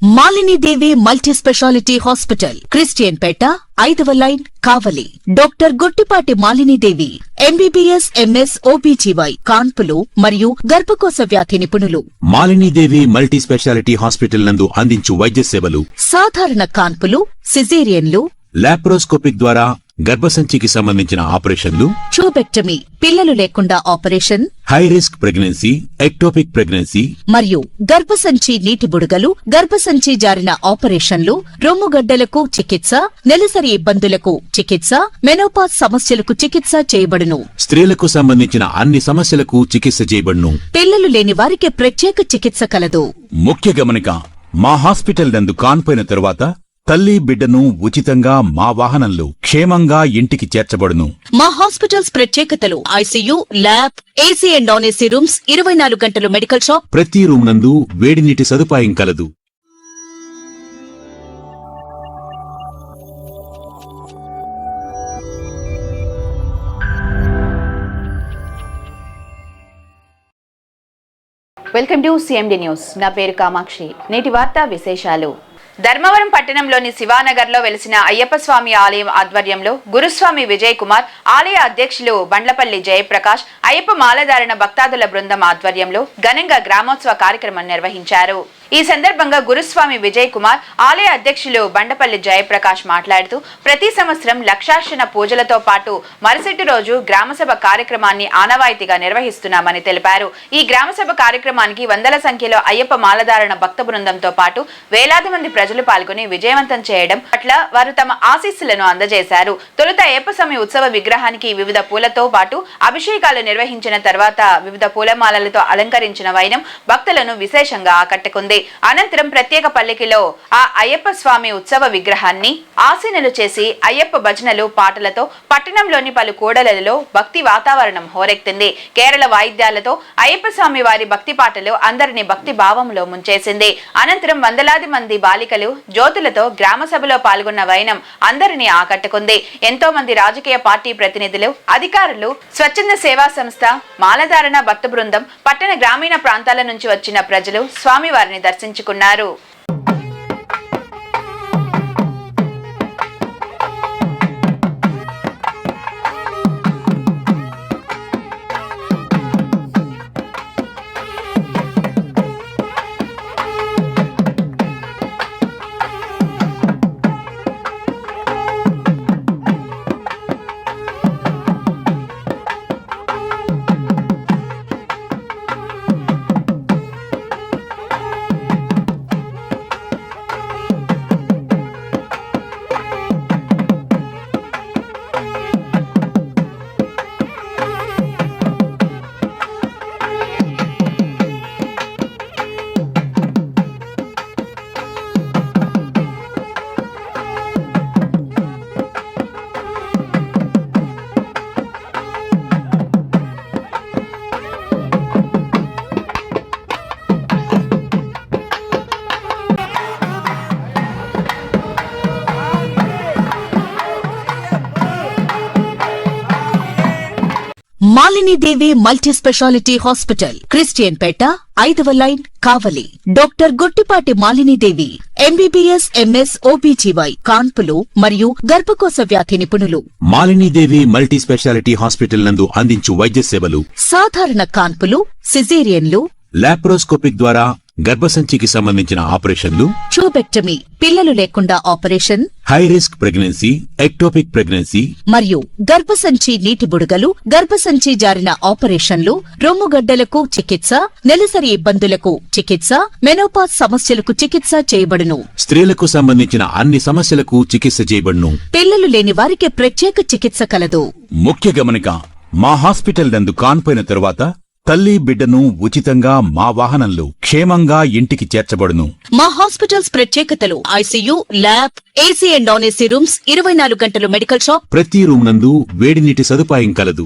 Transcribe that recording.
Malini Devi multi speciality hospital, Christian Peta, 5వ line, Kavali. Doctor Guttipati Malinidevi, MBBS, MS, OBGY, కాన్పులు మరియు గర్భకోశ వ్యాధి నిపుణులు. మాలినీదేవి మల్టీ స్పెషాలిటీ హాస్పిటల్ నందు అందించు వైద్య సేవలు: సాధారణ కాన్పులు, సిజేరియన్లు, లాప్రోస్కోపిక్ ద్వారా గర్భసంచికి సంబంధించిన ఆపరేషన్లు, ట్యూబెక్టమీ, పిల్లలు లేకుండా operation, high risk pregnancy, ectopic pregnancy మరియు గర్భసంచి నీటి బుడగలు, గర్భసంచి జారిన ఆపరేషన్లు, రొమ్ముగడ్డలకు చికిత్స, నెలసరి ఇబ్బందులకు చికిత్స, మెనోపాజ్ సమస్యలకు చికిత్స చేయబడును. స్త్రీలకు సంబంధించిన అన్ని సమస్యలకు చికిత్స చేయబడును. పిల్లలు లేని వారికి ప్రత్యేక చికిత్స కలదు. ముఖ్య గమనిక: మా హాస్పిటల్ నందు కాన్పోయిన తరువాత తల్లి బిడ్డను ఉచితంగా మా వాహనంలో క్షేమంగా ఇంటికి చేర్చబడును. మా హాస్పిటల్స్ ప్రత్యేకతలు: ICU, lab, AC and non AC rooms, 24 గంటలు మెడికల్ షాప్, ప్రతి రూమ్ నందు వేడి నీటి సదుపాయం కలదు. Welcome to CMD news. నా పేరు కామాక్షి. నేటి వార్తా విశేషాలు: ధర్మవరం పట్టణంలోని శివానగర్లో వెలిసిన అయ్యప్ప స్వామి ఆలయం ఆధ్వర్యంలో గురుస్వామి విజయ్ కుమార్, ఆలయ అధ్యక్షులు బండ్లపల్లి జయప్రకాష్, అయ్యప్ప మాలధారణ భక్తాదుల బృందం ఆధ్వర్యంలో ఘనంగా గ్రామోత్సవ కార్యక్రమం నిర్వహించారు. ఈ సందర్భంగా గురుస్వామి విజయ్ కుమార్, ఆలయ అధ్యక్షులు బండపల్లి జయప్రకాష్ మాట్లాడుతూ, ప్రతి సంవత్సరం లక్షార్చన పూజలతో పాటు మరుసటి రోజు గ్రామసభ కార్యక్రమాన్ని ఆనవాయితీగా నిర్వహిస్తున్నామని తెలిపారు. ఈ గ్రామసభ కార్యక్రమానికి వందల సంఖ్యలో అయ్యప్ప మాలధారణ భక్త బృందంతో పాటు వేలాది మంది ప్రజలు పాల్గొని విజయవంతం చేయడం పట్ల వారు తమ ఆశీస్సులను అందజేశారు. తొలుత అయ్యప్ప స్వామి ఉత్సవ విగ్రహానికి వివిధ పూలతో పాటు అభిషేకాలు నిర్వహించిన తర్వాత వివిధ పూలమాలలతో అలంకరించిన వైనం భక్తులను విశేషంగా ఆకట్టుకుంది. అనంతరం ప్రత్యేక పల్లకిలో ఆ అయ్యప్ప స్వామి ఉత్సవ విగ్రహాన్ని ఆసీనులు చేసి అయ్యప్ప భజనలు, పాటలతో పట్టణంలోని పలు కూడలలో భక్తి వాతావరణం హోరెత్తింది. కేరళ వాయిద్యాలతో అయ్యప్ప స్వామి వారి భక్తి పాటలు అందరినీ భక్తి భావంలో ముంచేసింది. అనంతరం వందలాది మంది బాలికలు జ్యోతులతో గ్రామ సభలో పాల్గొన్న వైనం అందరినీ ఆకట్టుకుంది. ఎంతో మంది రాజకీయ పార్టీ ప్రతినిధులు, అధికారులు, స్వచ్ఛంద సేవా సంస్థ, మాలధారణ భక్త బృందం, పట్టణ గ్రామీణ ప్రాంతాల నుంచి వచ్చిన ప్రజలు స్వామివారిని దర్శించుకున్నారు. Malini Devi multi speciality hospital, Christian Peta, 5వ line, Kavali. Doctor Guttipati Malinidevi, MBBS, MS, OBGY, కాన్పులు మరియు గర్భకోశ వ్యాధి నిపుణులు. మాలినీదేవి మల్టీ స్పెషాలిటీ హాస్పిటల్ నందు అందించు వైద్య సేవలు: సాధారణ కాన్పులు, సిజేరియన్లు, లాప్రోస్కోపిక్ ద్వారా గర్భసంచికి సంబంధించిన ఆపరేషన్లు, ట్యూబెక్టమీ, పిల్లలు లేకుండా operation, high risk pregnancy, ectopic pregnancy మరియు గర్భసంచి నీటి బుడగలు, గర్భసంచి జారిన ఆపరేషన్లు, రొమ్ముగడ్డలకు చికిత్స, నెలసరి ఇబ్బందులకు చికిత్స, మెనోపాజ్ సమస్యలకు చికిత్స చేయబడును. స్త్రీలకు సంబంధించిన అన్ని సమస్యలకు చికిత్స చేయబడును. పిల్లలు లేని వారికి ప్రత్యేక చికిత్స కలదు. ముఖ్య గమనిక: మా హాస్పిటల్ నందు కాన్పోయిన తరువాత తల్లి బిడ్డను ఉచితంగా మా వాహనంలో క్షేమంగా ఇంటికి చేర్చబడును. మా హాస్పిటల్స్ ప్రత్యేకతలు: ICU, lab, AC and non AC rooms, 24 గంటలు మెడికల్ షాప్, ప్రతి రూమ్ నందు వేడి నీటి సదుపాయం కలదు.